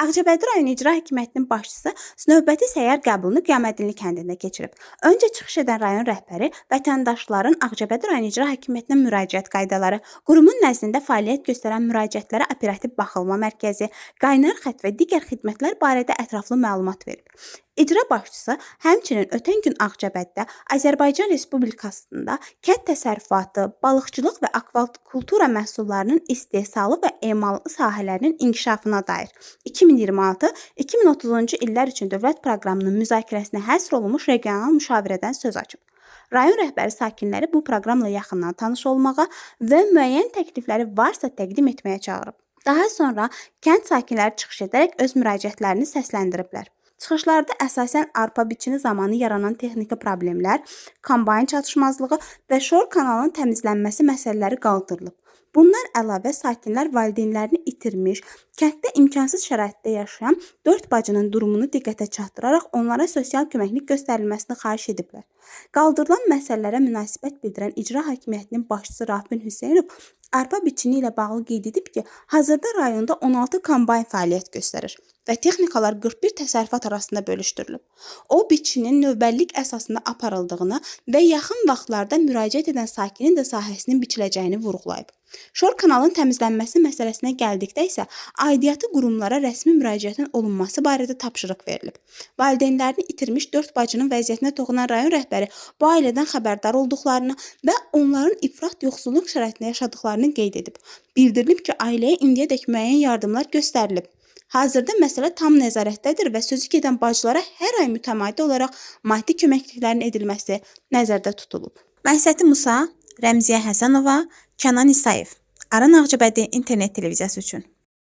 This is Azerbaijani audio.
Ağcabədi rayon İcra Hakimiyyətinin başçısı növbəti səyyar qəbulunu Qiyamətdinli kəndində keçirib. Öncə çıxış edən rayon rəhbəri vətəndaşların Ağcabədi rayon İcra Hakimiyyətinə müraciət qaydaları, qurumun nəzdində fəaliyyət göstərən müraciətlərə operativ baxılma mərkəzi, qaynar xətt və digər xidmətlər barədə ətraflı məlumat verib. İcra başçısı həmçinin ötən gün Ağcabədidə Azərbaycan Respublikasında kənd təsərrüfatı, balıqçılıq və akvakultura məhsullarının istehsalı və emalı sahələrinin inkişafına dair 2026-2030-cu illər üçün dövlət proqramının müzakirəsinə həsr olunmuş regional müşavirədən söz açıb. Rayon rəhbəri sakinləri bu proqramla yaxından tanış olmağa və müəyyən təklifləri varsa təqdim etməyə çağırıb. Daha sonra kənd sakinləri çıxış edərək öz müraciətlərini səsləndiriblər. Çıxışlarda əsasən arpa biçini zamanı yaranan texniki problemlər, kombayn çatışmazlığı və şor kanalının təmizlənməsi məsələləri qaldırılıb. Bundan əlavə sakinlər valideynlərini itirmiş, kənddə imkansız şəraitdə yaşayan 4 bacının durumunu diqqətə çatdıraraq onlara sosial köməklik göstərilməsini xahiş ediblər. Qaldırılan məsələlərə münasibət bildirən İcra Hakimiyyətinin başçısı Rafin Hüseynov arpa biçini ilə bağlı qeyd edib ki, hazırda rayonda 16 kombayn fəaliyyət göstərir və texnikalar 41 təsərrüfat arasında bölüşdürülüb. O, biçinin növbəllik əsasında aparıldığını və yaxın vaxtlarda müraciət edən sakinin də sahəsinin biçiləcəyini vurğulayıb. Şor kanalın təmizlənməsi məsələsinə gəldikdə isə aidiyyatı qurumlara rəsmi müraciətin olunması barədə tapşırıq verilib. Valideynlərini itirmiş 4 bacının vəziyyətinə toxunan rayon rəhbəri bu ailədən xəbərdar olduqlarını və onların ifrat yoxsulluq şəraitində yaşadıqlarını qeyd edib. Bildirilib ki, ailəyə indiyədək müəyyən yardımlar göstərilib. Hazırda məsələ tam nəzarətdədir və sözü gedən bacılara hər ay mütəmadi olaraq maddi köməkliklərin edilməsi nəzərdə tutulub. Məhsəti Musa, Rəmziyə Həsənova, Kənan İsayev. Aran Ağcabədi internet televiziyası üçün.